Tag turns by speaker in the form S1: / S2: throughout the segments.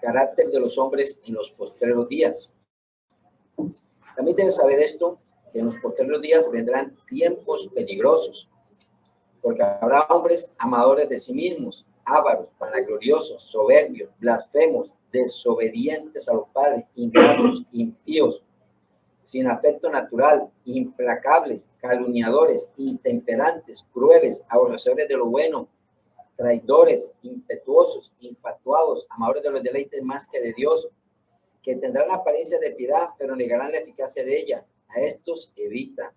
S1: carácter de los hombres en los postreros días. También debes saber esto, que en los postreros días vendrán tiempos peligrosos, porque habrá hombres amadores de sí mismos, ávaros, vanagloriosos, soberbios, blasfemos, desobedientes a los padres, ingratos, impíos, sin afecto natural, implacables, calumniadores, intemperantes, crueles, aborrecedores de lo bueno, traidores, impetuosos, infatuados, amadores de los deleites más que de Dios, que tendrán la apariencia de piedad, pero negarán la eficacia de ella. A estos evita,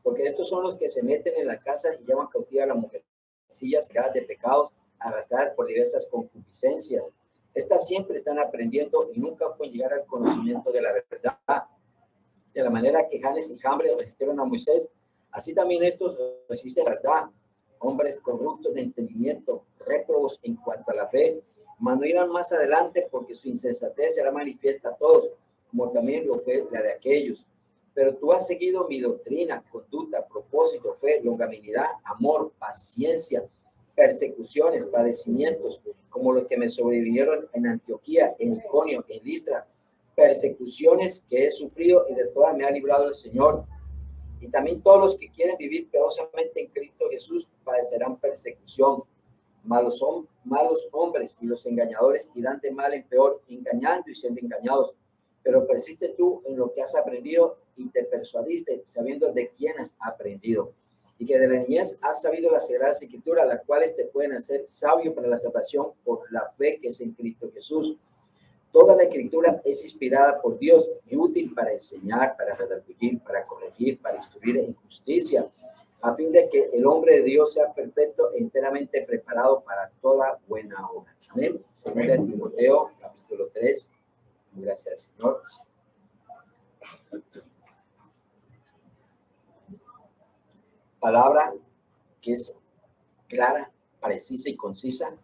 S1: porque estos son los que se meten en la casa y llevan cautiva a las mujercillas cargadas de pecados, arrastradas por diversas concupiscencias. Estas siempre están aprendiendo y nunca pueden llegar al conocimiento de la verdad. De la manera que Janes y Jambres resistieron a Moisés, así también estos resisten la verdad. Hombres corruptos de entendimiento, réprobos en cuanto a la fe, mas no irán más adelante porque su insensatez será manifiesta a todos, como también lo fue la de aquellos. Pero tú has seguido mi doctrina, conducta, propósito, fe, longanimidad, amor, paciencia, persecuciones, padecimientos, como los que me sobrevinieron en Antioquía, en Iconio, en Listra, persecuciones que he sufrido y de todas me ha librado el Señor. Y también todos los que quieren vivir piadosamente en Cristo Jesús padecerán persecución. Malos hombres y los engañadores irán de mal en peor, engañando y siendo engañados. Pero persiste tú en lo que has aprendido y te persuadiste, sabiendo de quién has aprendido. Y que de la niñez has sabido las sagradas escrituras, las cuales te pueden hacer sabio para la salvación por la fe que es en Cristo Jesús. Toda la escritura es inspirada por Dios y útil para enseñar, para redarguir, para corregir, para instruir en justicia, a fin de que el hombre de Dios sea perfecto e enteramente preparado para toda buena obra. Amén. Segunda de Timoteo, capítulo 3. Gracias, Señor. Palabra que es clara, precisa y concisa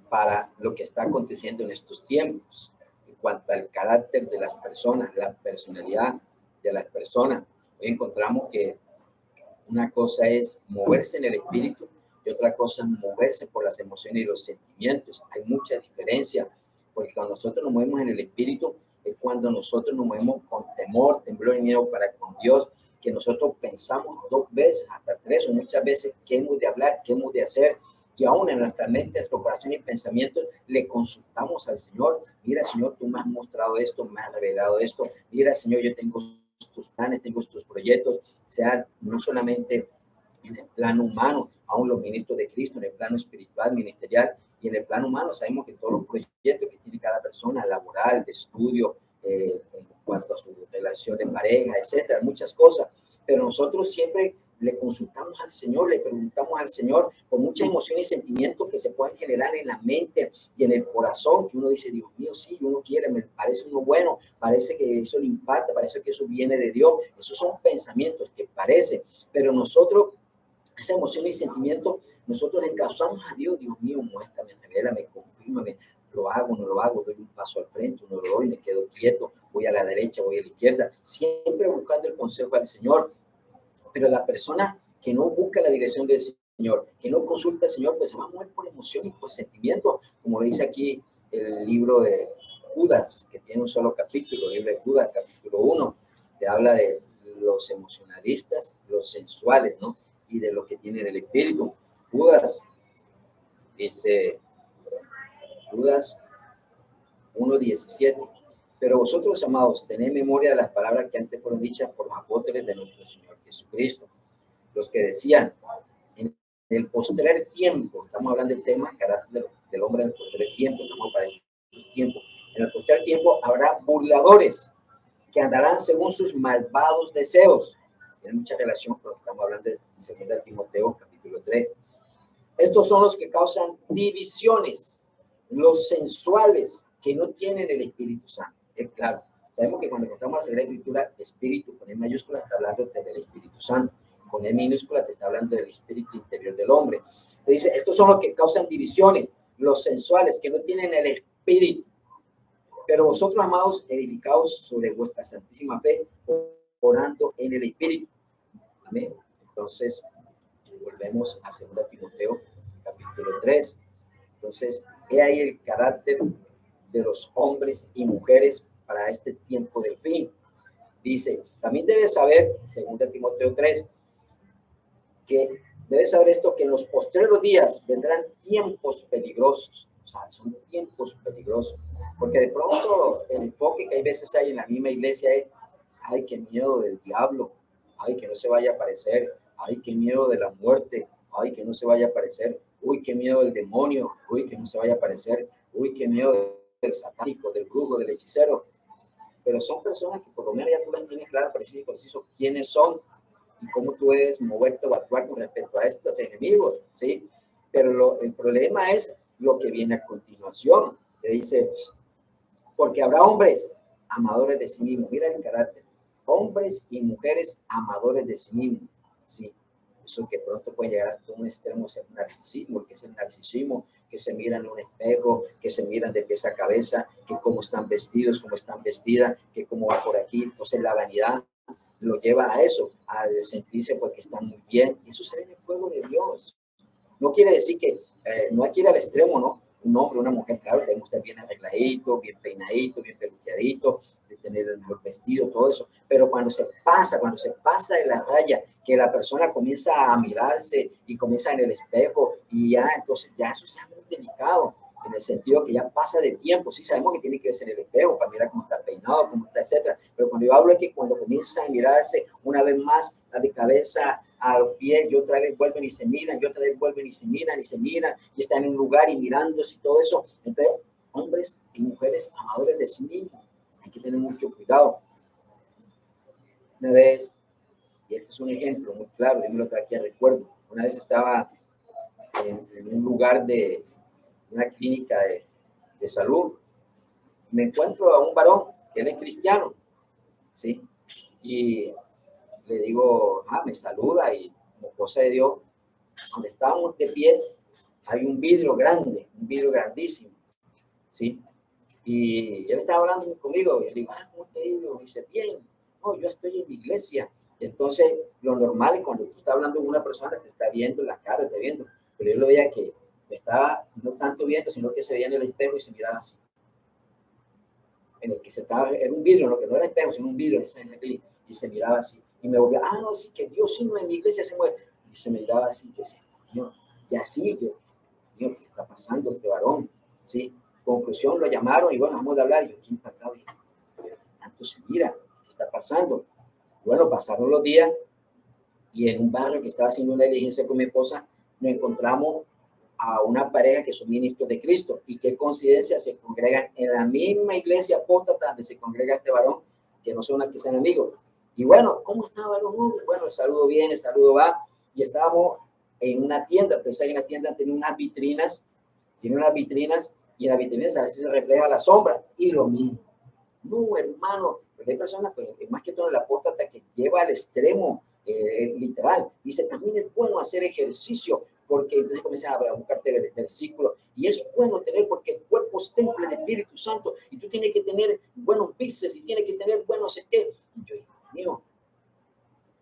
S1: para lo que está aconteciendo en estos tiempos. En cuanto al carácter de las personas, la personalidad de las personas, hoy encontramos que una cosa es moverse en el espíritu y otra cosa es moverse por las emociones y los sentimientos. Hay mucha diferencia, porque cuando nosotros nos movemos en el espíritu es cuando nosotros nos movemos con temor, temblor y miedo para con Dios, que nosotros pensamos 2 veces, hasta 3 o muchas veces qué hemos de hablar, qué hemos de hacer. Y aún en nuestra mente, nuestro corazón y pensamientos le consultamos al Señor. Mira, Señor, tú me has mostrado esto, me has revelado esto. Mira, Señor, yo tengo estos planes, tengo estos proyectos, sean no solamente en el plano humano, aún los ministros de Cristo, en el plano espiritual, ministerial, y en el plano humano sabemos que todos los proyectos que tiene cada persona, laboral, de estudio, en cuanto a su relación de pareja, etcétera, muchas cosas, pero nosotros siempre le consultamos al Señor, le preguntamos al Señor con mucha emoción y sentimiento que se pueden generar en la mente y en el corazón, que uno dice, Dios mío, sí, uno quiere, me parece uno bueno, parece que eso le impacta, parece que eso viene de Dios. Esos son pensamientos que parece, pero nosotros, esa emoción y sentimiento, nosotros encauzamos a Dios. Dios mío, muéstrame, revélame, confírmame, lo hago, no lo hago, doy un paso al frente, no lo doy, me quedo quieto, voy a la derecha, voy a la izquierda, siempre buscando el consejo del Señor. Pero la persona que no busca la dirección del Señor, que no consulta al Señor, pues se va a mover por emociones y por sentimientos, como lo dice aquí el libro de Judas, que tiene un solo capítulo, el libro de Judas, capítulo 1, que habla de los emocionalistas, los sensuales, ¿no? Y de lo que tienen el espíritu. Judas, dice Judas 1:17. Pero vosotros, amados, tened memoria de las palabras que antes fueron dichas por los apóstoles de nuestro Señor Jesucristo, los que decían, en el postrer tiempo, estamos hablando del tema carácter del hombre en el postrer tiempo, estamos para estos tiempos, en el postrer tiempo habrá burladores que andarán según sus malvados deseos. Tiene mucha relación con lo que estamos hablando de 2 Timoteo, capítulo 3. Estos son los que causan divisiones, los sensuales, que no tienen el Espíritu Santo. Es claro, sabemos que cuando encontramos la Sagrada Escritura, espíritu con E mayúscula está hablando del Espíritu Santo, con E minúscula te está hablando del espíritu interior del hombre. Te dice, estos son los que causan divisiones, los sensuales, que no tienen el Espíritu. Pero vosotros, amados, edificaos sobre vuestra santísima fe, orando en el Espíritu. Amén. Entonces, volvemos a 2 Timoteo, capítulo 3. Entonces, he ahí el carácter de los hombres y mujeres para este tiempo del fin. Dice, también debes saber, según Timoteo 3, que debes saber esto, que en los postreros días vendrán tiempos peligrosos. O sea, son tiempos peligrosos. Porque de pronto el enfoque que hay veces hay en la misma iglesia es, ay, qué miedo del diablo, ay, que no se vaya a aparecer, ay, qué miedo de la muerte, ay, que no se vaya a aparecer, uy, qué miedo del demonio, uy, que no se vaya a aparecer, uy, qué miedo del satánico, del brujo, del hechicero. Pero son personas que por lo menos ya tú las tienes claras, preciso quiénes son y cómo tú debes moverte o actuar con respecto a estos enemigos, ¿sí? Pero el problema es lo que viene a continuación, que dice, porque habrá hombres amadores de sí mismos, mira el carácter, hombres y mujeres amadores de sí mismos, ¿sí? Eso que pronto puede llegar a un extremo, es el narcisismo, que es el narcisismo, que se miran en un espejo, que se miran de pies a cabeza, que cómo están vestidos, cómo están vestidas, que cómo va por aquí. Entonces la vanidad lo lleva a eso, a sentirse porque están muy bien. Y eso se ve en el pueblo de Dios. No quiere decir que no hay que ir al extremo, ¿no? Un hombre, una mujer, claro, tenemos que estar bien arregladito, bien peinadito, bien peluqueadito, de tener el mejor vestido, todo eso. Pero cuando se pasa de la raya, que la persona comienza a mirarse y comienza en el espejo y ya, entonces ya eso es ya muy delicado, en el sentido que ya pasa de tiempo. Sí sabemos que tiene que ser en el espejo para mirar cómo está peinado, cómo está, etcétera. Pero cuando yo hablo es que cuando comienza a mirarse una vez más a de cabeza a los pies, y otra vez vuelven y se miran, y otra vez vuelven y se miran, y están en un lugar y mirándose y todo eso. Entonces, hombres y mujeres amadores de sí mismos, hay que tener mucho cuidado. Una vez, y este es un ejemplo muy claro, yo me lo traje a recuerdo, una vez estaba en un lugar de una clínica de salud, me encuentro a un varón que él es cristiano, ¿sí? Y le digo, me saluda y como cosa de Dios, donde estábamos de pie, hay un vidrio grande, un vidrio grandísimo, ¿sí? Y él estaba hablando conmigo y le digo, ¿cómo te digo? Me dice, bien, no, yo estoy en mi iglesia. Entonces, lo normal es cuando tú estás hablando con una persona, te está viendo la cara, te está viendo, pero yo lo veía que me estaba no tanto viendo, sino que se veía en el espejo y se miraba así. En el que se estaba, era un vidrio, lo que no era espejo, sino un vidrio, y se miraba así. Y me volvía, no, sí, que Dios sí, no, en mi iglesia se mueve. Y se miraba así, yo decía, Dios, y así, Dios, ¿qué está pasando este varón? ¿Sí? Conclusión, lo llamaron y bueno, vamos a hablar. Y yo, ¿qué impactado? Tanto se mira, ¿qué está pasando? Bueno, pasaron los días y en un barrio que estaba haciendo una diligencia con mi esposa, nos encontramos a una pareja que son ministros de Cristo. Y qué coincidencia, se congregan en la misma iglesia apóstata donde se congrega este varón, que no son que sean amigos. Y bueno, ¿cómo está varón? Bueno, el saludo viene, el saludo va. Y estábamos en una tienda, entonces en la tienda tiene unas vitrinas, y en las vitrinas a veces se refleja la sombra, y lo mismo. No, hermano, hay personas, pues, más que todo el apóstata, que lleva al extremo literal. Dice, también es bueno hacer ejercicio, porque entonces comienza a buscarte versículos, y es bueno tener, porque el cuerpo es templo del Espíritu Santo, y tú tienes que tener buenos bíceps, y tienes que tener buenos, sé qué. Y yo, mío,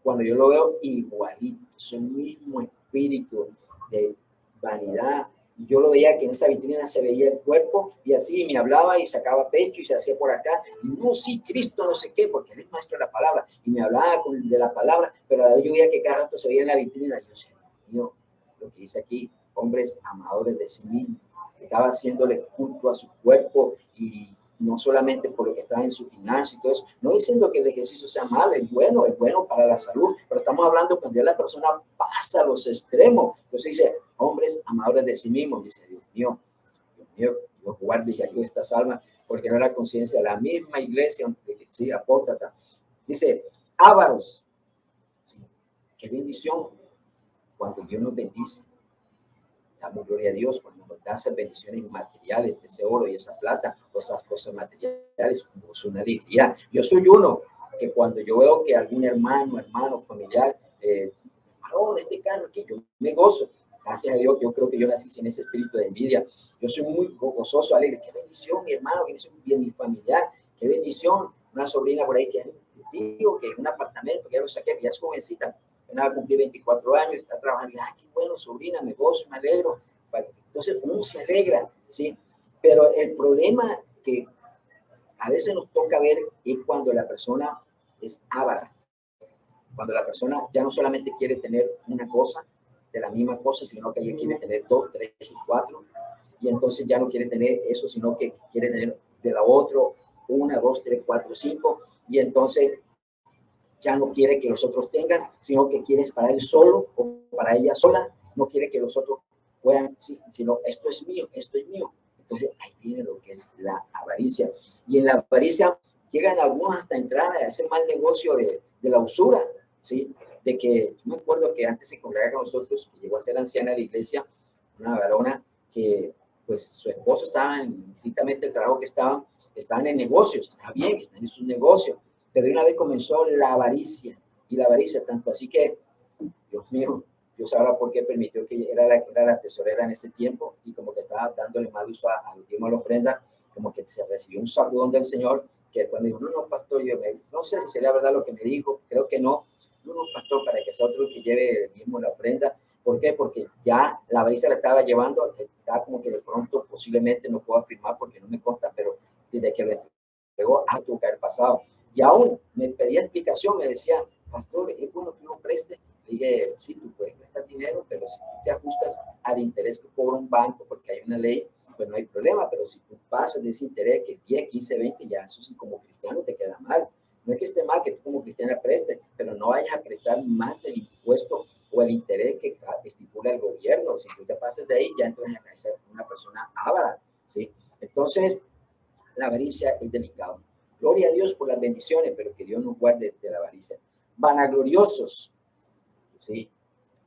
S1: cuando yo lo veo igualito, es el mismo espíritu de vanidad. Y yo lo veía que en esa vitrina se veía el cuerpo y así me hablaba y sacaba pecho y se hacía por acá. Y no, sí, Cristo, no sé qué, porque él es maestro de la palabra. Y me hablaba de la palabra, pero yo veía que cada rato se veía en la vitrina. Y yo decía, Dios, lo que dice aquí, hombres amadores de sí mismos. Estaba haciéndole culto a su cuerpo y no solamente por lo que está en su gimnasio y todo eso, no diciendo que el ejercicio sea malo, es bueno para la salud, pero estamos hablando cuando ya la persona pasa a los extremos. Entonces dice, hombres amadores de sí mismos, dice, Dios mío, Dios guarde y ayude estas almas, porque no era conciencia de la misma iglesia, sí, apóstata. Dice, ávaros, sí, qué bendición cuando Dios nos bendice. Damos gloria a Dios cuando nos da esas bendiciones materiales, ese oro y esa plata, o esas cosas materiales, como es una alegría. Yo soy uno que cuando yo veo que algún hermano, familiar, este carro aquí, yo me gozo. Gracias a Dios, yo creo que yo nací sin ese espíritu de envidia. Yo soy muy gozoso, alegre. Qué bendición, mi hermano, que es bien mi familiar. Qué bendición. Una sobrina por ahí que es un tío, que es un apartamento, que ya lo saqué, ya es jovencita. Nada, cumplí 24 años, está trabajando, qué bueno, sobrina, me gozo, me alegro. Entonces uno se alegra, ¿sí? Pero el problema que a veces nos toca ver es cuando la persona es avara, cuando la persona ya no solamente quiere tener una cosa, de la misma cosa, sino que ella quiere tener 2, 3 y 4, y entonces ya no quiere tener eso, sino que quiere tener de la otra 1, 2, 3, 4, 5, y entonces ya no quiere que los otros tengan, sino que quiere es para él solo o para ella sola, no quiere que los otros puedan, sino esto es mío, esto es mío. Entonces ahí viene lo que es la avaricia. Y en la avaricia llegan algunos hasta entrar a ese mal negocio de la usura, ¿sí? De que, yo me acuerdo que antes se congregaba con nosotros, que llegó a ser anciana de la iglesia, una varona que pues su esposo estaba en, distintamente el trabajo que estaban en negocios, está bien, están en sus negocios, pero de una vez comenzó la avaricia, y la avaricia tanto así que, Dios mío, Dios sabrá por qué permitió que era la tesorera en ese tiempo, y como que estaba dándole mal uso a la ofrenda, como que se recibió un sacudón del Señor, que después me dijo, no, pastor, no sé si sería verdad lo que me dijo, creo que no, pastor, para que sea otro que lleve mismo la ofrenda. ¿Por qué? Porque ya la avaricia la estaba llevando, estaba como que de pronto, posiblemente, no puedo afirmar porque no me consta, pero desde que lo entregó, tuvo que haber pasado. Y aún me pedía explicación, me decía, pastor, es bueno que uno preste. Le dije, sí, tú puedes prestar dinero, pero si tú te ajustas al interés que cobra un banco, porque hay una ley, pues no hay problema, pero si tú pasas de ese interés que 10, 15, 20, ya eso sí como cristiano te queda mal. No es que esté mal que tú como cristiana prestes, pero no vayas a prestar más del impuesto o el interés que estipula el gobierno. Si tú te pasas de ahí, ya entras a ser una persona avara, ¿sí? Entonces, la avaricia es delicado. Gloria a Dios por las bendiciones, pero que Dios nos guarde de la avaricia. Vanagloriosos, ¿sí?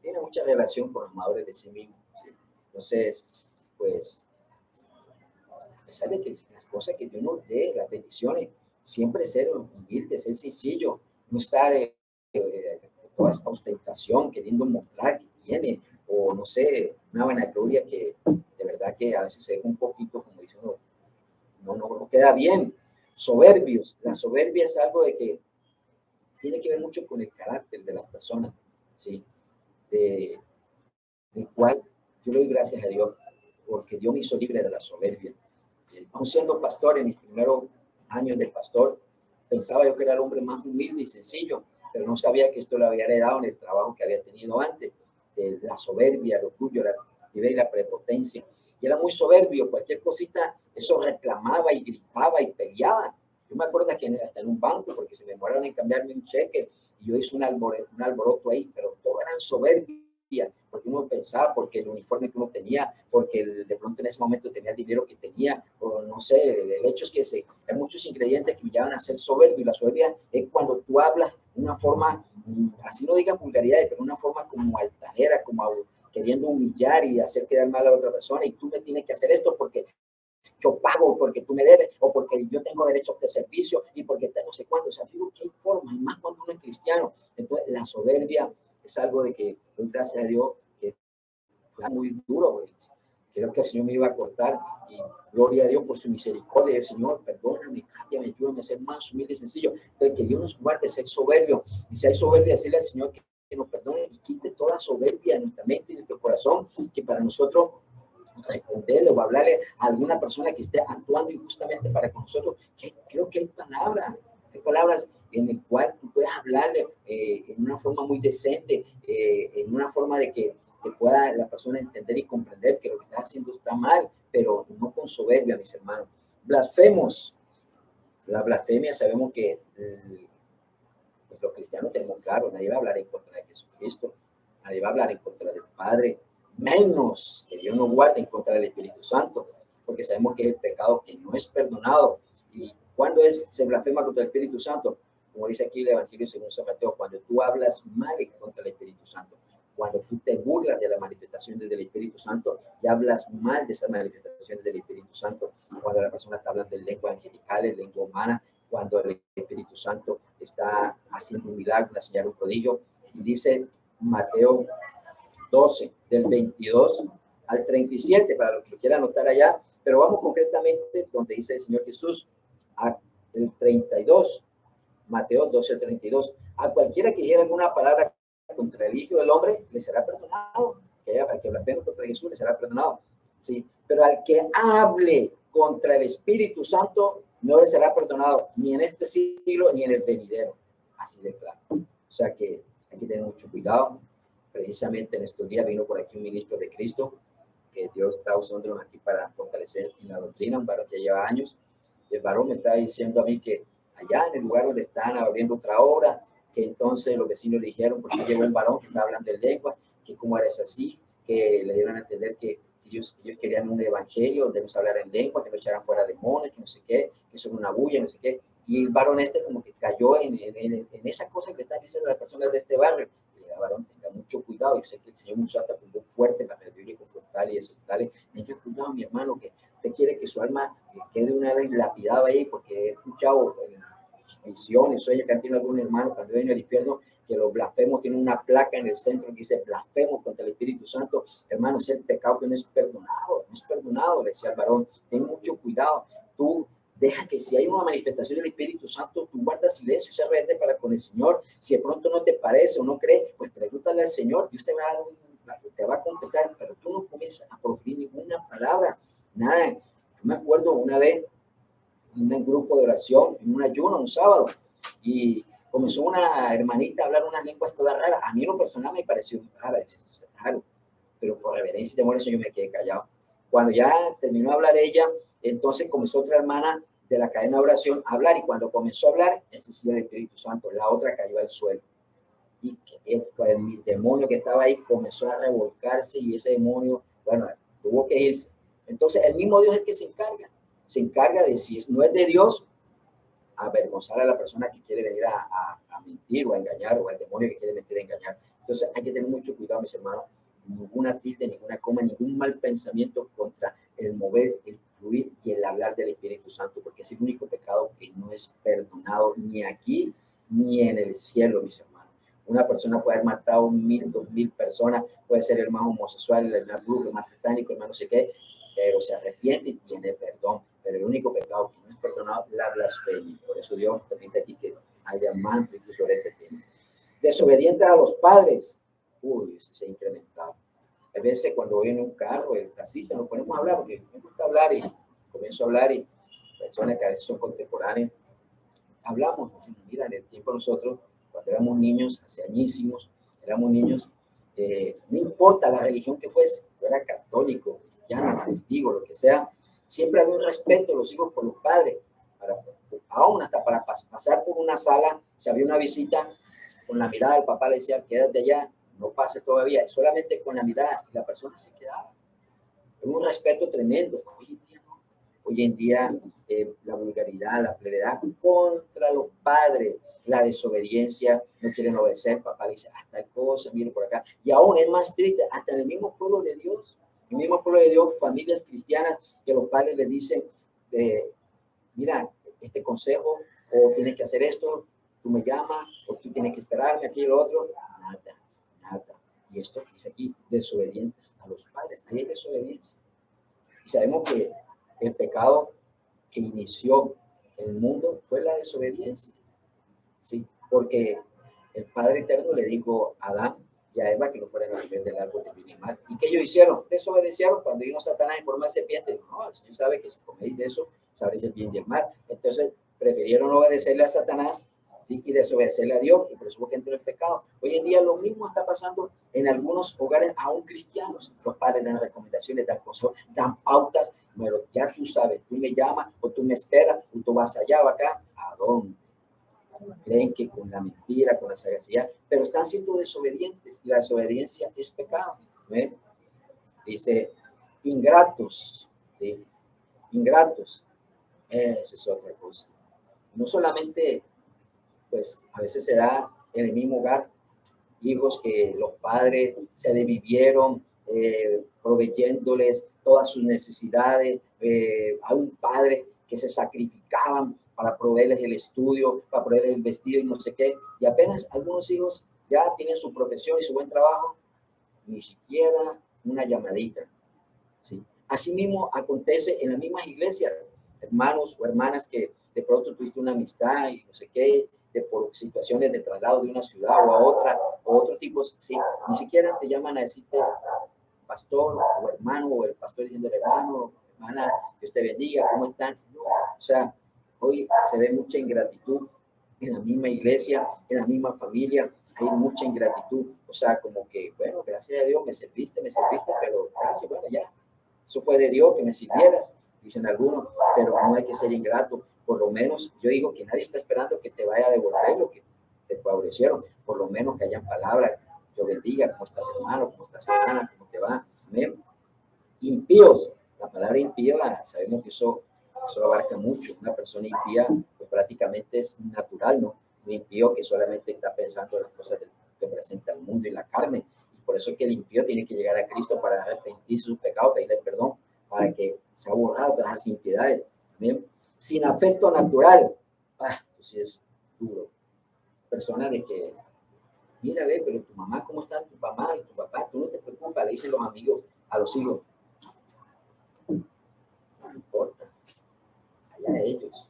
S1: Tiene mucha relación con los amadores de sí mismos, ¿sí? Entonces, pues, a pesar de que las cosas que Dios nos dé, las bendiciones, siempre ser humilde, ser sencillo, no estar toda esta ostentación, queriendo mostrar que tiene, o no sé, una vanagloria que de verdad que a veces se ve un poquito, como dice uno, no queda bien. Soberbios, la soberbia es algo de que tiene que ver mucho con el carácter de las personas, ¿sí? De cual yo le doy gracias a Dios, porque Dios me hizo libre de la soberbia. Aún siendo pastor, en mis primeros años de pastor, pensaba yo que era el hombre más humilde y sencillo, pero no sabía que esto lo había heredado en el trabajo que había tenido antes, de la soberbia, el orgullo, la prepotencia. Y era muy soberbio, cualquier cosita, eso reclamaba y gritaba y peleaba. Yo me acuerdo que hasta en un banco, porque se me demoraron en cambiarme un cheque, y yo hice un alboroto ahí, pero todo eran soberbios, porque uno pensaba, porque el uniforme que uno tenía, porque de pronto en ese momento tenía el dinero que tenía, o no sé, el hecho es que hay muchos ingredientes que me llevan a ser soberbio, y la soberbia es cuando tú hablas de una forma, así no digas vulgaridades, pero una forma como altanera, como queriendo humillar y hacer quedar mal a la otra persona, y tú me tienes que hacer esto porque yo pago, porque tú me debes, o porque yo tengo derecho a este servicio, y porque no sé cuándo. O sea, digo que hay formas, y más cuando uno es cristiano. Entonces, la soberbia es algo de que, gracias a Dios, que fue muy duro, güey. Creo que el Señor me iba a cortar, y gloria a Dios por su misericordia. El Señor, perdóname, cámbiame, ayúdame a ser más humilde y sencillo. Entonces, que Dios nos guarde ser soberbio. Y si hay soberbia, decirle al Señor que nos perdone y quite toda soberbia en nuestra mente y en nuestro corazón, que para nosotros responderle o hablarle a alguna persona que esté actuando injustamente para con nosotros, que creo que hay palabras en el cual tú puedes hablarle en una forma muy decente, en una forma de que pueda la persona entender y comprender que lo que está haciendo está mal, pero no con soberbia, mis hermanos. Blasfemos. La blasfemia, sabemos que pues los cristianos tenemos claro, nadie va a hablar en contra de Jesucristo, nadie va a hablar en contra del Padre, menos que Dios nos guarde en contra del Espíritu Santo, porque sabemos que es el pecado que no es perdonado. ¿Y cuando se blasfema contra el Espíritu Santo? Como dice aquí el Evangelio según San Mateo, cuando tú hablas mal en contra del Espíritu Santo, cuando tú te burlas de las manifestaciones del Espíritu Santo y hablas mal de esas manifestaciones del Espíritu Santo, cuando la persona está hablando de lengua angelical, de lengua humana, cuando el Espíritu Santo está haciendo un milagro, una señal, un prodigio. Y dice Mateo 12, del 22 al 37, para los que lo quieran anotar allá, pero vamos concretamente donde dice el Señor Jesús, el 32, Mateo 12, 32. A cualquiera que dijera alguna palabra contra el Hijo del Hombre, le será perdonado. Que blasfeme contra Jesús, le será perdonado. ¿Sí? pero al que hable contra el Espíritu Santo no le será perdonado ni en este siglo ni en el venidero. Así de claro. O sea que hay que tener mucho cuidado. Precisamente en estos días vino por aquí un ministro de Cristo que Dios está usando aquí para fortalecer en la doctrina, un varón que lleva años. El varón me está diciendo a mí que allá en el lugar donde están abriendo otra obra, que entonces los vecinos le dijeron, porque llegó un varón que estaba hablando en lengua, que cómo eres así, que le dieron a entender que ellos querían un evangelio donde nos hablar en lengua, que no echaran fuera demonios, que no sé qué, que son una bulla, no sé qué. Y el varón este como que cayó en esa cosa que están diciendo las personas de este barrio. Y el varón, tenga mucho cuidado, y sé que el Señor usó hasta con voz fuerte para el bíblico tal y eso, tal. Tenga cuidado, mi hermano, que usted quiere que su alma quede una vez lapidada ahí, porque he escuchado visiones, sueños que han tenido algún hermano cuando viene al infierno, que los blasfemos tienen una placa en el centro que dice blasfemos contra el Espíritu Santo. Hermano, es el pecado que no es perdonado, decía el varón. Ten mucho cuidado. Tú deja que si hay una manifestación del Espíritu Santo, tú guardas silencio y se rebelde para con el Señor. Si de pronto no te parece o no crees, pues pregúntale al Señor, Dios te va a contestar, pero tú no comienzas a proferir ninguna palabra, nada. Yo me acuerdo una vez en un grupo de oración, en un ayuno, un sábado, y comenzó una hermanita a hablar unas lenguas todas raras. A mí en lo personal me pareció rara, esto es raro, pero por reverencia y temor eso yo me quedé callado. Cuando ya terminó de hablar ella, entonces comenzó otra hermana de la cadena de oración a hablar, y cuando comenzó a hablar, ese sí era el Espíritu Santo, la otra cayó al suelo. Y el demonio que estaba ahí comenzó a revolcarse, y ese demonio, bueno, tuvo que irse. Entonces el mismo Dios es el que se encarga de, si no es de Dios, avergonzar a la persona que quiere venir a mentir o a engañar, o al demonio que quiere mentir a engañar. Entonces hay que tener mucho cuidado, mis hermanos, ninguna tilde, ninguna coma, ningún mal pensamiento contra el mover, el fluir y el hablar del Espíritu Santo, porque es el único pecado que no es perdonado ni aquí ni en el cielo, mis hermanos. Una persona puede haber matado 1,000, 2,000 personas, puede ser el más homosexual, el más bruto, el más satánico, el más no sé qué, pero se arrepiente y tiene perdón. Pero el único pecado que no es perdonado es la blasfemia. Por eso Dios permite aquí que haya más amplitud sobre este tema. Desobedientes a los padres. Uy, se ha incrementado. A veces cuando voy en un carro, el taxista, nos ponemos a hablar, porque me gusta hablar, y comienzo a hablar, y personas que a veces son contemporáneas, hablamos, decimos, mira, en el tiempo nosotros, cuando éramos niños, hace añísimos, éramos niños, no importa la religión que fuese, fuera católico, cristiano, testigo, lo que sea, siempre había un respeto de los hijos por los padres. Aún hasta para pasar por una sala, si había una visita, con la mirada el papá le decía, quédate allá, no pases todavía, solamente con la mirada, y la persona se quedaba. Era un respeto tremendo. Hoy en día la vulgaridad, la plevedad contra los padres, la desobediencia, no quieren obedecer, papá le dice, hasta cosa, mire por acá. Y aún es más triste, hasta en el mismo pueblo de Dios, el mismo pueblo de Dios, familias cristianas, que los padres les dicen, mira, este consejo, o tienes que hacer esto, tú me llamas, o tú tienes que esperarme, aquí y lo otro, nada. Y esto dice aquí, desobedientes a los padres, ahí hay desobediencia. Y sabemos que el pecado que inició el mundo fue la desobediencia, ¿sí? Porque el Padre Eterno le dijo a Adán y a Eva que no fueran a comer del árbol del bien y mal. ¿Y qué ellos hicieron? Desobedecieron. Cuando vino Satanás en forma de serpiente, no, el Señor sabe que si coméis de eso, sabréis el bien y el mal. Entonces, prefirieron obedecerle a Satanás, ¿sí? Y desobedecerle a Dios, y por eso que entró el pecado. Hoy en día lo mismo está pasando en algunos hogares aún cristianos. Los padres dan recomendaciones, dan consejos, dan pautas. Bueno, ya tú sabes, tú me llamas o tú me esperas, o tú vas allá o acá. ¿A dónde? Creen que con la mentira, con la sagacidad, pero están siendo desobedientes, y la desobediencia es pecado. ¿Ven? Dice, ingratos, ¿sí? Ingratos, esa es otra cosa. No solamente, pues a veces será en el mismo hogar, hijos que los padres se desvivieron proveyéndoles todas sus necesidades, a un padre que se sacrificaban para proveerles el estudio, para proveerles el vestido y no sé qué, y apenas algunos hijos ya tienen su profesión y su buen trabajo, ni siquiera una llamadita, ¿sí? Asimismo acontece en las mismas iglesias, hermanos o hermanas que de pronto tuviste una amistad y no sé qué, por situaciones de traslado de una ciudad o a otra, o otro tipo, sí, ni siquiera te llaman a decirte pastor o hermano, o el pastor diciendo hermano, hermana, Dios te bendiga, ¿cómo están? No, o sea, hoy se ve mucha ingratitud en la misma iglesia, en la misma familia, hay mucha ingratitud, o sea, como que, bueno, gracias a Dios me serviste, pero gracias, bueno, ya, eso fue de Dios que me sirvieras, dicen algunos, pero no hay que ser ingrato, por lo menos, yo digo que nadie está esperando que te vaya a devolver lo que te favorecieron, por lo menos que hayan palabras, Dios bendiga, ¿cómo estás hermano? ¿Cómo estás hermana? ¿Cómo te va? Amén. Impíos, la palabra impío, sabemos que eso abarca mucho, una persona impía, pues prácticamente es natural, ¿no? Un impío que solamente está pensando en las cosas que presenta el mundo y la carne, y por eso es que el impío tiene que llegar a Cristo para arrepentirse sus pecados, pedirle perdón, para que se ha borrado todas las impiedades, amén. Sin afecto natural, pues es duro, persona de que, mira, ve, pero tu mamá, ¿cómo está tu mamá y tu papá? Tú no te preocupas, le dicen los amigos a los hijos. No importa, allá ellos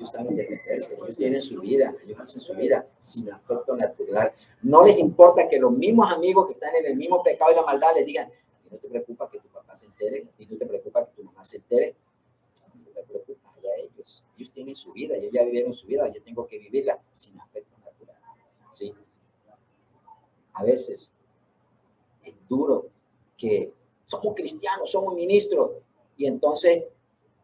S1: saben defenderse, ellos tienen su vida, ellos hacen su vida sin afecto natural. No les importa que los mismos amigos que están en el mismo pecado y la maldad les digan, no te preocupa que tu papá se entere, y no te preocupa que tu mamá se entere, no te preocupa, allá ellos tienen su vida, ellos ya vivieron su vida, yo tengo que vivirla sin afecto natural, ¿sí? A veces es duro que somos cristianos, somos ministros, y entonces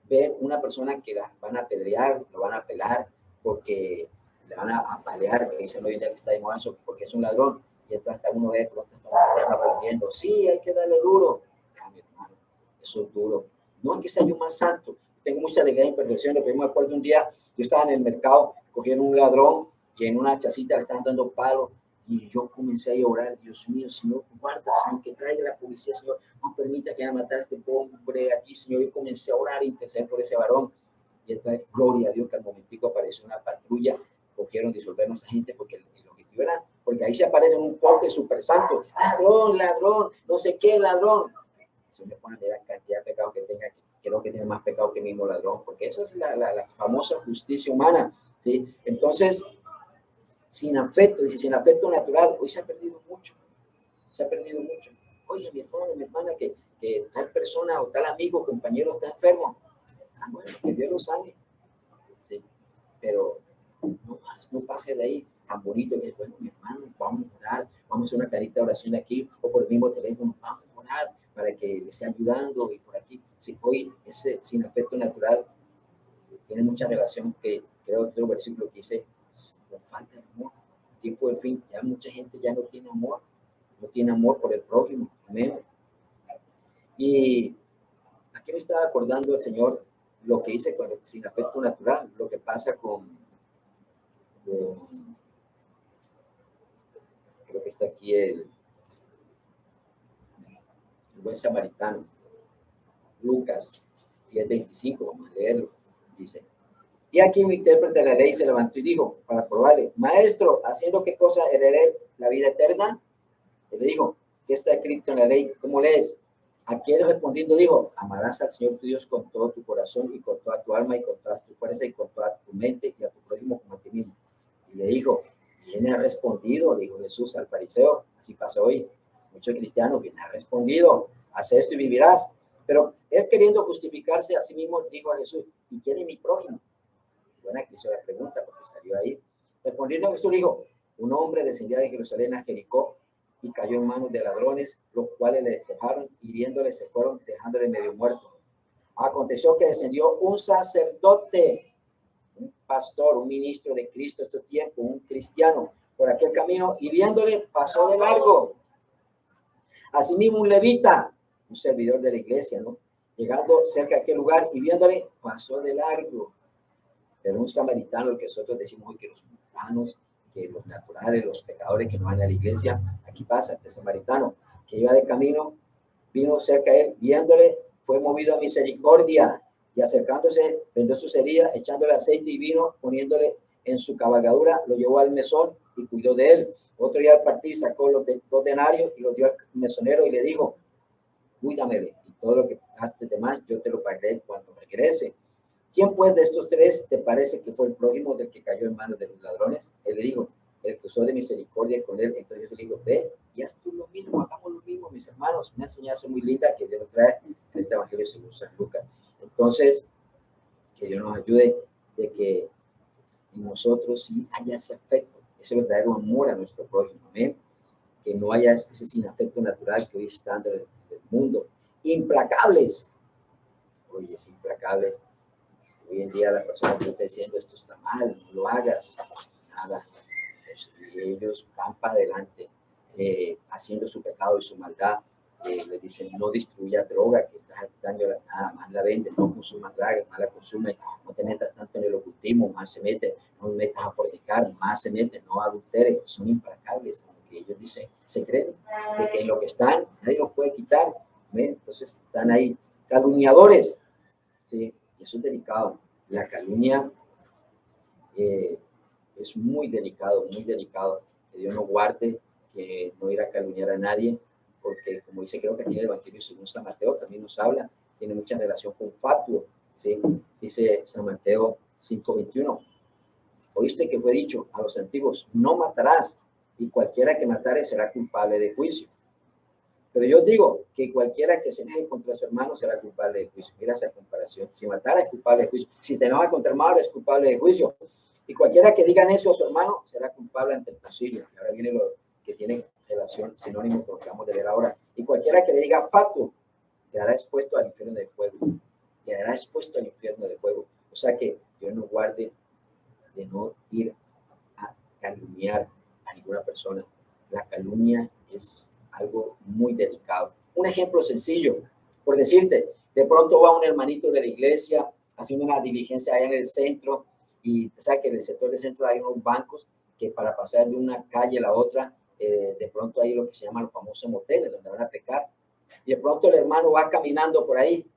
S1: ver una persona que la van a apedrear, lo van a pelar, porque le van a apalear, que dicen hoy en día que está de moda eso, porque es un ladrón, y entonces hasta uno ve pronto están aprendiendo, sí, hay que darle duro. Mi hermano, eso es duro. No es que sea yo más santo, tengo mucha alegría y imperfección, pero me acuerdo un día, yo estaba en el mercado, cogieron un ladrón, y en una chacita le estaban dando palos, y yo comencé a llorar, Dios mío, Señor, guarda, Señor, que traiga la policía, Señor, no permita que haya matar a este hombre aquí, Señor. Y comencé a orar e interceder por ese varón. Y entonces, gloria a Dios, que al momentico apareció una patrulla, cogieron, disolvieron a esa gente, porque el objetivo era, porque ahí se aparece un poste súper santo, ladrón, ladrón, no sé qué, ladrón. Se me pone a ver la cantidad de pecados que tenga, creo que tiene más pecado que el mismo ladrón, porque esa es la famosa justicia humana, ¿sí? Entonces, sin afecto, dice, sin afecto natural, hoy se ha perdido mucho, se ha perdido mucho. Oye, mi hermano, mi hermana, que tal persona o tal amigo, compañero está enfermo. Bueno, que Dios lo sane, ¿sí? Pero no pase de ahí tan bonito que es, bueno, mi hermano, vamos a orar, vamos a hacer una carita de oración aquí, o por el mismo teléfono, vamos a orar para que le esté ayudando, y por aquí. Si hoy ese sin afecto natural tiene mucha relación, que creo que el versículo que dice, nos falta el amor. Tiempo del fin, ya mucha gente ya no tiene amor por el prójimo, amén. Y aquí me estaba acordando el Señor lo que dice cuando sin afecto natural, lo que pasa con creo que está aquí el buen samaritano, Lucas 10:25, vamos a leerlo, dice. Y aquí un intérprete de la ley se levantó y dijo, para probarle, maestro, ¿haciendo qué cosa heredé la vida eterna? Y le dijo, ¿qué está escrito en la ley? ¿Cómo lees? Aquel respondiendo dijo, amarás al Señor tu Dios con todo tu corazón y con toda tu alma y con toda tu fuerza y con toda tu mente y a tu prójimo como a ti mismo. Y le dijo, ¿quién ha respondido? Le dijo Jesús al fariseo. Así pasa hoy. Muchos cristianos, ¿quién ha respondido? Haz esto y vivirás. Pero él, queriendo justificarse a sí mismo, dijo a Jesús, ¿y quién es mi prójimo? Buena que hizo la pregunta porque salió ahí. Respondiendo Jesús dijo, un hombre descendía de Jerusalén a Jericó y cayó en manos de ladrones, los cuales le despojaron, hiriéndole se fueron, dejándole medio muerto. Aconteció que descendió un sacerdote, un pastor, un ministro de Cristo este tiempo, un cristiano, por aquel camino, y viéndole pasó de largo. Asimismo un levita, un servidor de la iglesia, ¿no? Llegando cerca de aquel lugar y viéndole pasó de largo. Pero un samaritano, el que nosotros decimos hoy que los mundanos, que los naturales, los pecadores que no van a la iglesia, aquí pasa este samaritano que iba de camino, vino cerca de él, viéndole, fue movido a misericordia y acercándose, vendió sus heridas, echándole aceite y vino, poniéndole en su cabalgadura, lo llevó al mesón y cuidó de él. Otro día al partir sacó los denarios y los dio al mesonero y le dijo, cuídamele y todo lo que gastes de más yo te lo pagaré cuando regrese. ¿Quién pues de estos tres te parece que fue el prójimo del que cayó en manos de los ladrones? Él le dijo, el que usó de misericordia con él. Entonces yo le digo, ve y haz tú lo mismo, hagamos lo mismo, mis hermanos. Una enseñanza muy linda que Dios trae en este evangelio según San Lucas. Entonces, que Dios nos ayude de que en nosotros sí haya ese afecto, ese verdadero amor a nuestro prójimo, amén. Que no haya ese sin afecto natural que hoy está dando el mundo. Implacables. Oye, es implacables. Hoy en día la persona que está diciendo esto está mal, no lo hagas. Nada. Y ellos van para adelante haciendo su pecado y su maldad. Le dicen no distribuya droga que estás dando nada más la vende, no consumas droga, más la consume, no te metas tanto en el ocultismo, más se mete, no metas a fornicar, más se mete, no adulteres. Son implacables, como que ellos dicen, se creen de que en lo que están nadie los puede quitar. ¿Ven? Entonces están ahí calumniadores, ¿sí? Eso es delicado. La calumnia es muy delicado, que Dios nos guarde, que no ir a calumniar a nadie, porque como dice, creo que aquí en el Evangelio según San Mateo también nos habla, tiene mucha relación con fatuo, ¿sí? Dice San Mateo 5:21, oíste que fue dicho a los antiguos, no matarás, y cualquiera que matare será culpable de juicio. Pero yo digo que cualquiera que se enoje contra su hermano será culpable de juicio. Mira esa comparación. Si matara es culpable de juicio. Si te enojas contra hermano es culpable de juicio. Y cualquiera que diga eso a su hermano será culpable ante el concilio. Y ahora viene lo que tiene relación sinónimo con lo que vamos a ver ahora. Y cualquiera que le diga fatuo quedará expuesto al infierno de fuego. Quedará expuesto al infierno de fuego. O sea que Dios nos guarde de no ir a calumniar a ninguna persona. La calumnia es algo muy delicado. Un ejemplo sencillo, por decirte, de pronto va un hermanito de la iglesia haciendo una diligencia allá en el centro y sabes que en el sector del centro hay unos bancos que para pasar de una calle a la otra, de pronto hay lo que se llaman los famosos moteles donde van a pecar. Y de pronto el hermano va caminando por ahí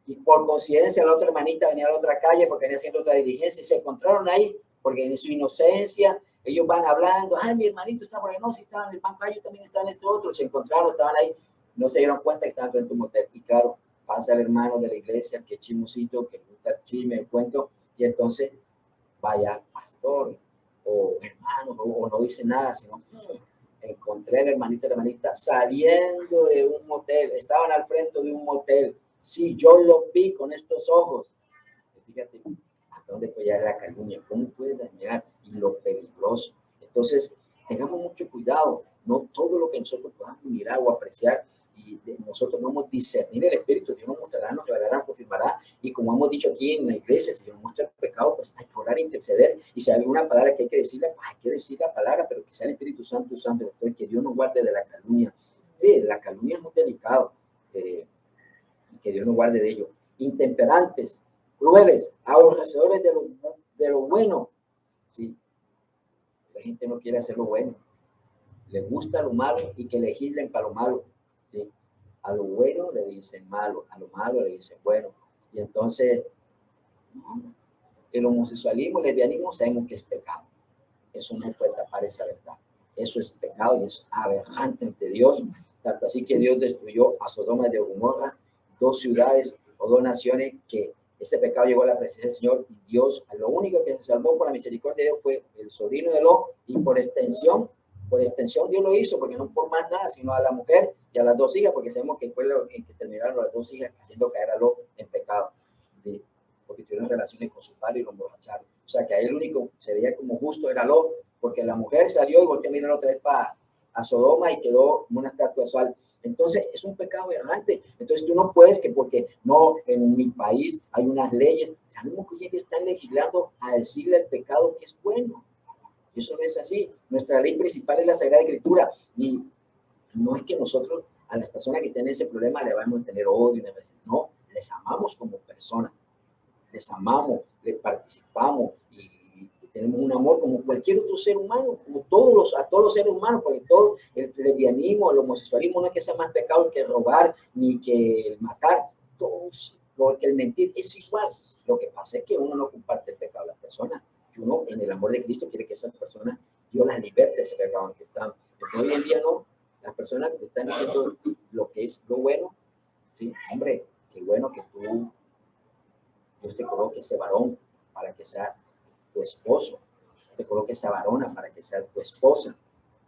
S1: y por coincidencia la otra hermanita venía a la otra calle porque venía haciendo otra diligencia y se encontraron ahí porque en su inocencia ellos van hablando, ay, mi hermanito está por ahí, no, si estaba en el banco, yo también estaba en este otro, se encontraron, estaban ahí, no se dieron cuenta que estaban frente a un motel. Y claro, pasa el hermano de la iglesia, que chismosito, que gusta chisme, el cuento, y entonces vaya pastor o hermano, o no dice nada, sino encontré al hermanito y la hermanita saliendo de un motel, estaban al frente de un motel. Sí, yo lo vi con estos ojos. Fíjate, ¿hasta dónde puede llegar la calumnia? ¿Cómo puede dañar? Y lo peligroso. Entonces, tengamos mucho cuidado. No todo lo que nosotros podamos mirar o apreciar y nosotros vamos a discernir el Espíritu. Dios nos mostrará, nos revelará, confirmará. Y como hemos dicho aquí en la iglesia, si Dios muestra el pecado, pues hay que orar e interceder. Y si hay alguna palabra que hay que decirle, pues hay que decir la palabra, pero que sea el Espíritu Santo usando. Entonces, que Dios nos guarde de la calumnia. Sí, la calumnia es muy delicado. Que Dios nos guarde de ello. Intemperantes, crueles, aborrecedores de lo bueno. ¿Sí? La gente no quiere hacer lo bueno. Le gusta lo malo y que legislen para lo malo. ¿Sí? A lo bueno le dicen malo, a lo malo le dicen bueno. Y entonces, el homosexualismo, el lesbianismo, sabemos que es pecado. Eso no puede tapar esa verdad. Eso es pecado y es aberrante ante Dios. Tanto así que Dios destruyó a Sodoma y Gomorra, dos ciudades o dos naciones que ese pecado llegó a la presencia del Señor y Dios, lo único que se salvó por la misericordia de Dios fue el sobrino de Lot y por extensión Dios lo hizo, porque no por más nada, sino a la mujer y a las dos hijas, porque sabemos que fue lo que terminaron las dos hijas haciendo caer a Lot en pecado, ¿sí? Porque tuvieron relaciones con su padre y lo emborracharon. O sea, que ahí el único se veía como justo era Lot, porque la mujer salió y volvió a mirar otra vez a Sodoma y quedó como una estatua de sal. Entonces, es un pecado errante. Entonces, tú no puedes que porque no, en mi país hay unas leyes, sabemos que hoy están legislando a decirle el pecado que es bueno. Eso no es así. Nuestra ley principal es la Sagrada Escritura. Y no es que nosotros a las personas que estén en ese problema le vamos a tener odio. No, les amamos como personas. Les amamos, les participamos y tenemos un amor como cualquier otro ser humano, como a todos los seres humanos, porque todo el lesbianismo, el homosexualismo no es que sea más pecado que robar ni que matar, todos, porque el mentir es igual. Lo que pasa es que uno no comparte el pecado de las personas, que uno en el amor de Cristo quiere que esas personas, Dios las liberte de ese pecado en que están. Porque hoy en día no, las personas que están diciendo lo que es lo bueno, sí, hombre, qué bueno que tú Dios te coloque ese varón para que sea tu esposo. Te coloque esa varona para que sea tu esposa.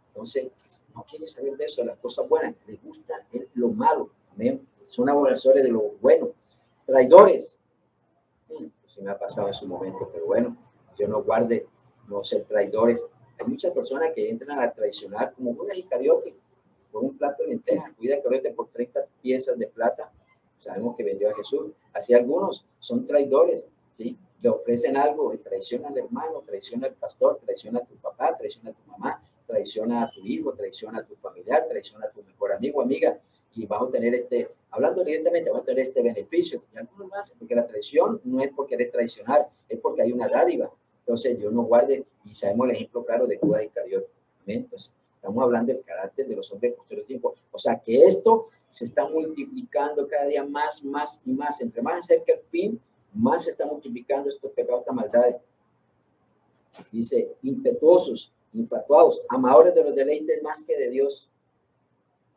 S1: Entonces, no quiere saber de eso, de las cosas buenas. Le gusta lo malo. Amén. son aborrecedores de lo bueno, traidores. Se me ha pasado en su momento, pero bueno, Dios nos guarde no ser traidores. Hay muchas personas que entran a traicionar como Judas Iscariote por un plato de lentejas. Judas Iscariote por 30 piezas de plata. Sabemos que vendió a Jesús. Así algunos son traidores, ¿sí? Le ofrecen algo y traiciona al hermano, traiciona al pastor, traiciona a tu papá, traiciona a tu mamá, traiciona a tu hijo, traiciona a tu familiar, traiciona a tu mejor amigo, amiga, y vas a tener hablando directamente, vas a tener este beneficio. Y algunos más, porque la traición no es por querer traicionar, es porque hay una dádiva. Entonces, Dios nos guarde, y sabemos el ejemplo claro de Judas Iscariote. Entonces, estamos hablando del carácter de los hombres de posterior tiempo. O sea, que esto se está multiplicando cada día más, más y más. Entre más acerca el fin, más se está multiplicando estos pecados, esta maldad. Dice, impetuosos, infatuados, amadores de los deleites más que de Dios.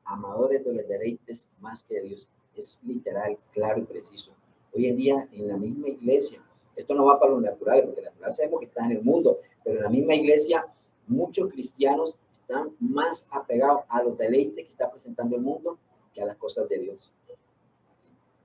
S1: Amadores de los deleites más que de Dios. Es literal, claro y preciso. Hoy en día, en la misma iglesia, esto no va para lo natural, porque natural sabemos que está en el mundo, pero en la misma iglesia, muchos cristianos están más apegados a los deleites que está presentando el mundo que a las cosas de Dios.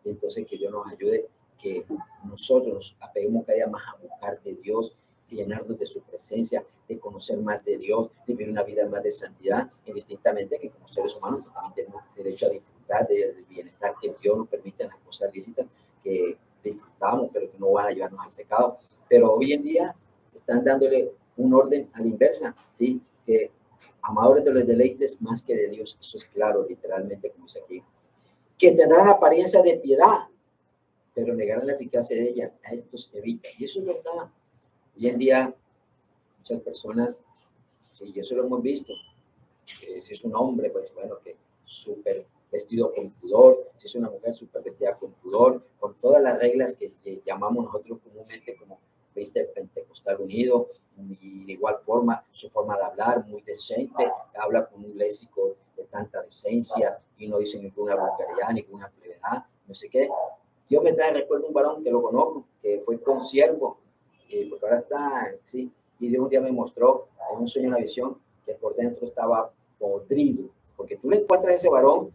S1: Y entonces que Dios nos ayude, que nosotros nos apeguemos cada día más a buscar de Dios, de llenarnos de su presencia, de conocer más de Dios, de vivir una vida más de santidad, indistintamente que como seres humanos también tenemos derecho a disfrutar del bienestar que Dios nos permite en las cosas lícitas que disfrutamos, pero que no van a llevarnos al pecado. Pero hoy en día están dándole un orden a la inversa, ¿sí? Que amadores de los deleites más que de Dios, eso es claro, literalmente, como dice aquí. Que tendrán apariencia de piedad, pero negarán la eficacia de ella. A estos evita. Y eso es verdad. Hoy en día, muchas personas, sí, eso lo hemos visto. Si es un hombre, pues bueno, que súper vestido con pudor. Si es una mujer, súper vestida con pudor, con todas las reglas que llamamos nosotros comúnmente como viste el pentecostal unido. Y de igual forma, su forma de hablar, muy decente, habla con un léxico de tanta decencia y no dice ninguna vulgaridad, ninguna plevedad, no sé qué. Dios me trae, recuerdo un varón que lo conozco, que fue consiervo, porque ahora está, sí, y Dios un día me mostró en un sueño, una visión, que por dentro estaba podrido, porque tú le encuentras a ese varón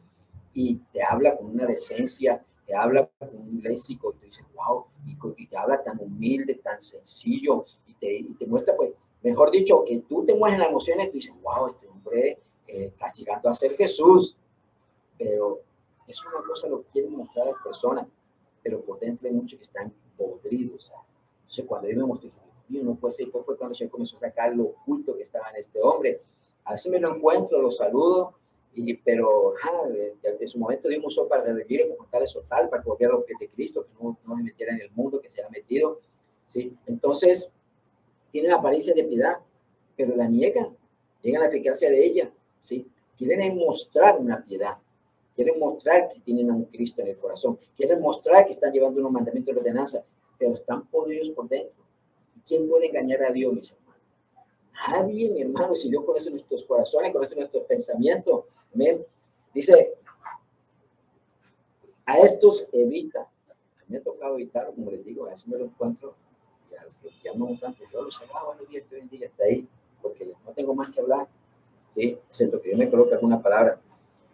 S1: y te habla con una decencia, te habla con un léxico, y tú dices, wow, y te habla tan humilde, tan sencillo, y te muestra, pues, mejor dicho, que tú te mueves en las emociones y tú dices, wow, este hombre está llegando a ser Jesús, pero eso es una cosa, lo quieren mostrar a las personas, pero por dentro hay muchos que están podridos. Entonces, cuando Dios me mostró, Dios, no puede ser, pues fue cuando el Señor comenzó a sacar lo oculto que estaba en este hombre. A veces me lo encuentro, lo saludo, pero en su momento Dios me usó para redirigir, como tal, eso tal, para volver a los pies de Cristo, que no se metiera en el mundo, que se haya metido. ¿Sí? Entonces, tienen apariencia de piedad, pero la niegan la eficacia de ella. ¿Sí? Quieren mostrar una piedad. Quieren mostrar que tienen a un Cristo en el corazón. Quieren mostrar que están llevando unos mandamientos de ordenanza, pero están podridos por dentro. ¿Quién puede engañar a Dios, mis hermanos? Nadie, mi hermano. Si Dios conoce nuestros corazones, conoce nuestros pensamientos. Amén. Dice, a estos evita. A mí me ha tocado evitar, como les digo, a veces me lo encuentro. Ya no tanto. Yo lo sé, buenos días, te bendiga, está ahí, porque no tengo más que hablar. ¿Sí? Excepto que yo me coloque alguna palabra.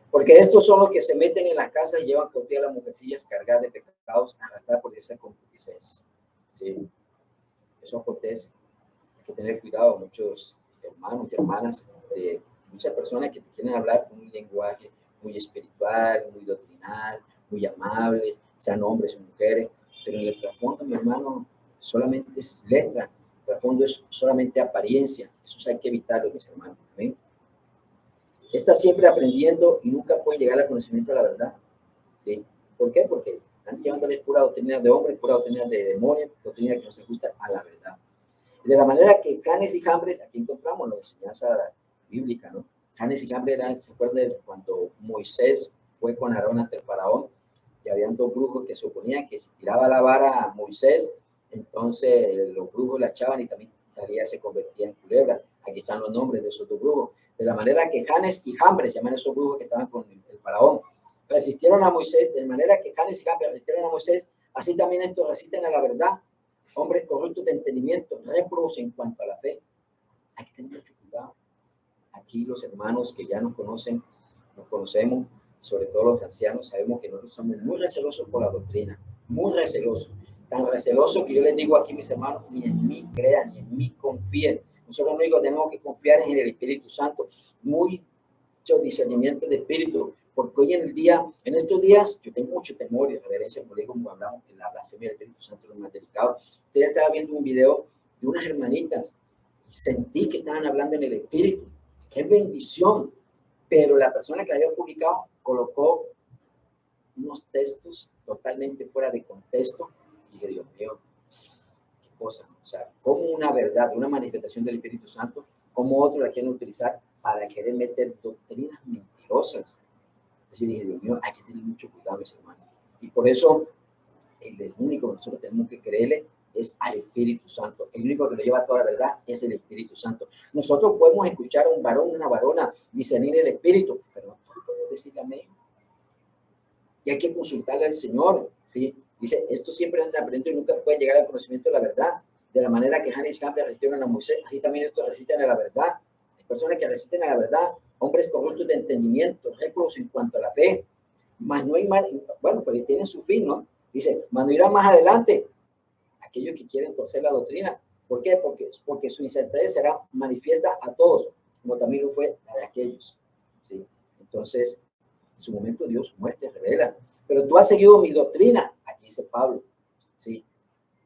S1: Porque estos son los que se meten en la casa y llevan cautivo a las mujercillas cargadas de pecados, arrastradas por esa concupiscencia. ¿Sí? Eso acontece. Hay que tener cuidado, muchos hermanos y hermanas, muchas personas que te quieren hablar con un lenguaje muy espiritual, muy doctrinal, muy amables, sean hombres o mujeres, pero en el trasfondo, mi hermano, solamente es letra, el trasfondo es solamente apariencia. Eso hay que evitarlo, mis hermanos. ¿Ven? Está siempre aprendiendo y nunca puede llegar al conocimiento de la verdad. ¿Sí? ¿Por qué? Porque están llevándoles pura doctrina de hombres, pura doctrina de demonios, doctrina que no se ajusta a la verdad. De la manera que Janes y Jambres, aquí encontramos la enseñanza bíblica, ¿no? Janes y Jambres eran, ¿se acuerdan cuando Moisés fue con Aarón ante el faraón? Y habían dos brujos que suponían que si tiraba la vara a Moisés, entonces los brujos la echaban y también salía, se convertía en culebra. Aquí están los nombres de esos dos brujos. De la manera que Janes y Jambres, llaman esos brujos que estaban con el faraón, resistieron a Moisés, de manera que Janes y Jambres resistieron a Moisés, así también estos resisten a la verdad. Hombres corruptos de entendimiento, réprobos en cuanto a la fe. Hay que tener mucho cuidado. Aquí los hermanos que ya nos conocen, nos conocemos, sobre todo los ancianos, sabemos que nosotros somos muy recelosos por la doctrina, muy recelosos. Tan recelosos que yo les digo aquí, mis hermanos, ni en mí crean, ni en mí confíen. Nosotros lo único que tenemos que confiar es en el Espíritu Santo. Mucho discernimiento de espíritu, porque hoy en el día, en estos días, yo tengo mucho temor y reverencia, como digo, como hablamos de la blasfemia del Espíritu Santo, lo más delicado. Yo estaba viendo un video de unas hermanitas y sentí que estaban hablando en el Espíritu. ¡Qué bendición! Pero la persona que había publicado colocó unos textos totalmente fuera de contexto. Y dije, Dios mío, qué cosa. O sea, como una verdad, una manifestación del Espíritu Santo, como otros la quieren utilizar para querer meter doctrinas mentirosas. Entonces yo dije, Dios mío, hay que tener mucho cuidado, mis hermanos. Y por eso, el único que nosotros tenemos que creerle es al Espíritu Santo. El único que lo lleva a toda la verdad es el Espíritu Santo. Nosotros podemos escuchar a un varón, una varona, discernir el Espíritu, pero no podemos decirle amén. Y hay que consultarle al Señor, ¿sí? Dice, esto siempre han aprendido y nunca puede llegar al conocimiento de la verdad. De la manera que Hannah y Campbell resistieron a Moisés, así también estos resisten a la verdad. Hay personas que resisten a la verdad, hombres corruptos de entendimiento, réprobados en cuanto a la fe. Mas no hay mal, bueno, pero tienen su fin, ¿no? Dice, mas no irá más adelante aquellos que quieren torcer la doctrina. ¿Por qué? Porque su insensatez será manifiesta a todos, como también lo fue la de aquellos, ¿sí? Entonces, en su momento Dios muestra, revela. Pero tú has seguido mi doctrina, aquí dice Pablo, ¿sí?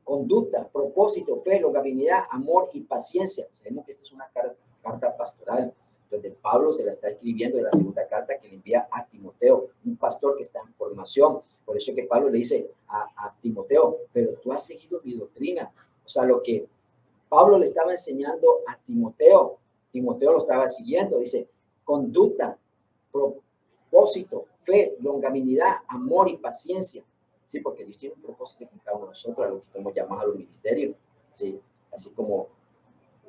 S1: Conducta, propósito, fe, longanimidad, amor y paciencia. Sabemos que esta es una carta pastoral, donde Pablo se la está escribiendo de la segunda carta que le envía a Timoteo, un pastor que está en formación. Por eso que Pablo le dice a Timoteo, pero tú has seguido mi doctrina. O sea, lo que Pablo le estaba enseñando a Timoteo, Timoteo lo estaba siguiendo. Dice, conducta, propósito, fe, longanimidad, amor y paciencia. Sí, porque Dios tiene un propósito en cada uno de nosotros, a lo que estamos llamados a los ministerios. Sí, así como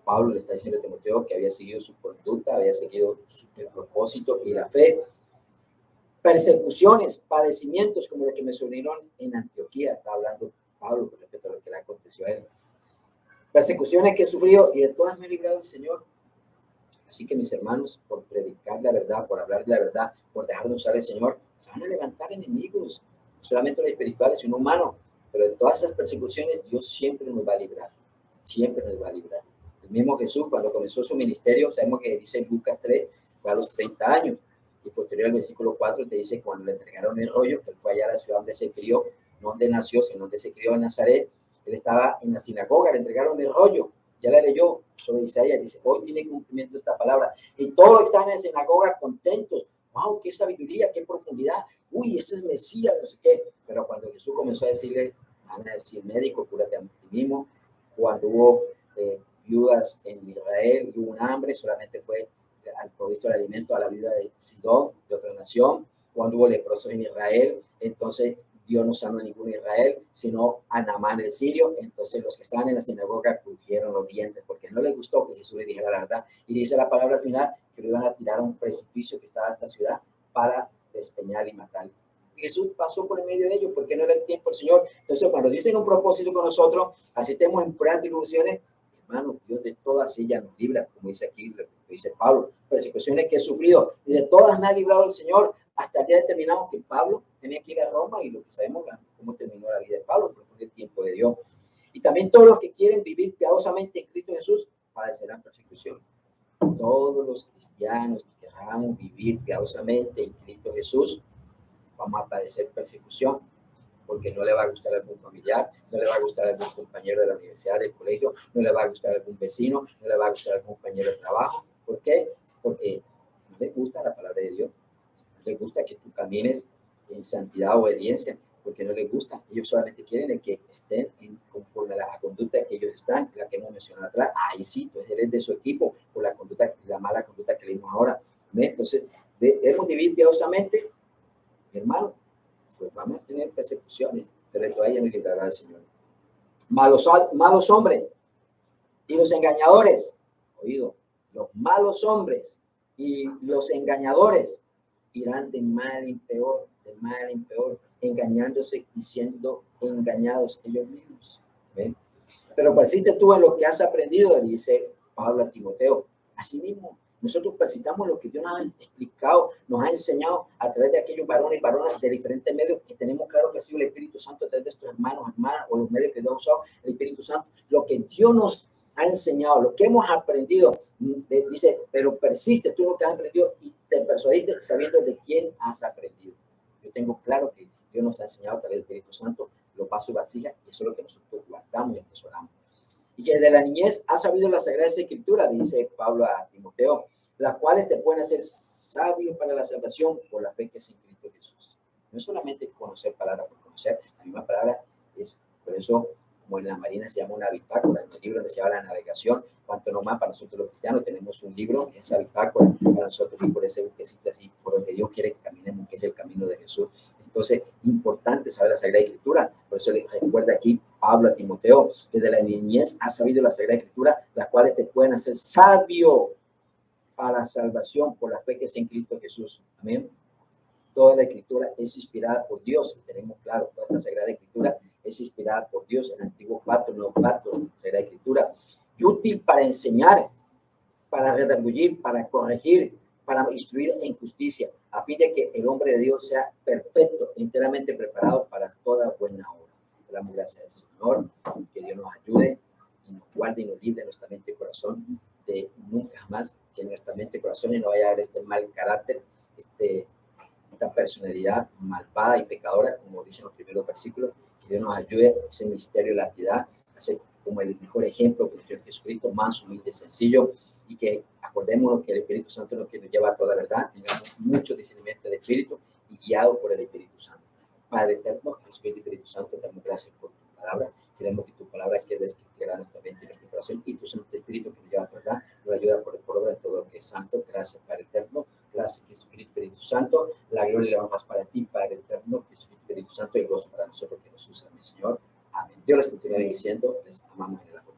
S1: Pablo le está diciendo a Timoteo que había seguido su conducta, había seguido el propósito y la fe. Persecuciones, padecimientos como los que me sobrevivieron en Antioquía, está hablando Pablo con respecto a lo que le aconteció a él. Persecuciones que he sufrido y de todas me ha librado el Señor. Así que mis hermanos, por predicar la verdad, por hablar de la verdad, por dejar de usar el Señor, se van a levantar enemigos, no solamente los espirituales, sino humanos, pero de todas esas persecuciones Dios siempre nos va a librar, siempre nos va a librar. El mismo Jesús, cuando comenzó su ministerio, sabemos que dice en Lucas 3, fue a los 30 años, y posterior al versículo 4 te dice cuando le entregaron el rollo, que él fue allá a la ciudad donde se crió, no donde nació, sino donde se crió en Nazaret. Él estaba en la sinagoga, le entregaron el rollo, ya la leyó sobre Isaías, dice, hoy tiene cumplimiento esta palabra, y todos están en la sinagoga contentos. Wow, qué sabiduría, qué profundidad, uy, ese es Mesías, no sé qué. Pero cuando Jesús comenzó a decirle, van a decir, médico, cúrate a ti mismo. Cuando hubo viudas en Israel y hubo un hambre, solamente fue al provisto del alimento a la viuda de Sidón, de otra nación. Cuando hubo leprosos en Israel, entonces Dios no sanó a ningún Israel, sino a Naamán el sirio. Entonces los que estaban en la sinagoga crujieron los dientes porque no les gustó que Jesús le dijera la verdad. Y dice la palabra al final que lo iban a tirar a un precipicio que estaba en esta ciudad para despeñar y matar. Y Jesús pasó por el medio de ellos porque no era el tiempo del Señor. Entonces cuando Dios tiene un propósito con nosotros, así estemos en pruebas y tribulaciones, hermano, Dios de todas ellas nos libra, como dice aquí, lo dice Pablo, persecuciones que he sufrido, y de todas me ha librado el Señor. Hasta el día determinado que Pablo tenía que ir a Roma, y lo que sabemos cómo terminó la vida de Pablo, porque fue el tiempo de Dios. Y también todos los que quieren vivir piadosamente en Cristo Jesús padecerán persecución. Todos los cristianos que queramos vivir piadosamente en Cristo Jesús vamos a padecer persecución, porque no le va a gustar a algún familiar, no le va a gustar a algún compañero de la universidad, del colegio, no le va a gustar a algún vecino, no le va a gustar a algún compañero de trabajo. ¿Por qué? Porque no le gusta la palabra de Dios, no le gusta que tú camines en santidad o obediencia, porque no les gusta. Ellos solamente quieren que estén conforme a la conducta que ellos están, la que hemos mencionado atrás. Ahí sí, entonces él es de su equipo por la conducta, la mala conducta que le dimos ahora. Entonces, debemos vivir piadosamente, mi hermano, pues vamos a tener persecuciones, pero de todas ellas nos librará el Señor. Malos hombres y los engañadores, oído, los malos hombres y los engañadores irán de mal en peor, engañándose y siendo engañados ellos mismos. ¿Ven? Pero persiste tú en lo que has aprendido, dice Pablo a Timoteo. Asimismo, nosotros persistamos lo que Dios nos ha explicado, nos ha enseñado a través de aquellos varones y varonas de diferentes medios que tenemos claro que ha sido el Espíritu Santo a través de estos hermanos, hermanas o los medios que Dios ha usado, el Espíritu Santo, lo que Dios nos ha enseñado, lo que hemos aprendido, dice, pero persiste tú lo que has aprendido y te persuadiste sabiendo de quién has aprendido. Yo tengo claro que Dios nos ha enseñado a través del Espíritu Santo los vasos y vasijas, y eso es lo que nosotros guardamos y atesoramos. Y que desde la niñez has sabido las Sagradas Escrituras, dice Pablo a Timoteo, las cuales te pueden hacer sabio para la salvación por la fe que es en Cristo Jesús. No es solamente conocer palabras por conocer, la misma palabra es, por eso, como en la Marina se llama una bitácora, en el libro que se llama la navegación, cuanto nomás para nosotros los cristianos tenemos un libro, esa bitácora para nosotros y por ese buquecito así, por lo que Dios quiere que caminemos, que es el camino de Jesús. Entonces, importante saber la Sagrada Escritura. Por eso le recuerda aquí Pablo a Timoteo, desde la niñez has sabido la Sagrada Escritura, las cuales te pueden hacer sabio para la salvación por la fe que es en Cristo Jesús. Amén. Toda la Escritura es inspirada por Dios. Y tenemos claro, toda esta Sagrada Escritura es inspirada por Dios en el Antiguo Pacto, el Nuevo Pacto, la Sagrada Escritura. Y útil para enseñar, para redarguir, para corregir, para instruir en justicia, a fin de que el hombre de Dios sea perfecto, enteramente preparado para toda buena obra. Damos gracias al Señor, que Dios nos ayude y nos guarde y nos libre nuestra mente y corazón de nunca jamás que nuestra mente y corazón no vaya a haber este mal carácter, esta personalidad malvada y pecadora, como dicen los primeros versículos. Que Dios nos ayude, ese misterio de la piedad, a ser como el mejor ejemplo de Jesucristo, más humilde, sencillo, y que acordémonos que el Espíritu Santo es lo que nos lleva a toda la verdad, tengamos mucho discernimiento del Espíritu y guiado por el Espíritu Santo. Padre eterno, Espíritu Santo, te damos gracias por tu palabra. Queremos que tu palabra quede escrita en nuestra mente y nuestro corazón, y tu Santo Espíritu que nos lleva a la verdad, nos ayuda por obra de todo lo que es santo. Gracias, Padre eterno. Gracias, Espíritu Santo. La gloria y la honra es para ti, Padre eterno, Espíritu Santo, y el gozo para nosotros que nos usa, mi Señor. Amén. Dios les continúe bendiciendo. Les amamos en el amor.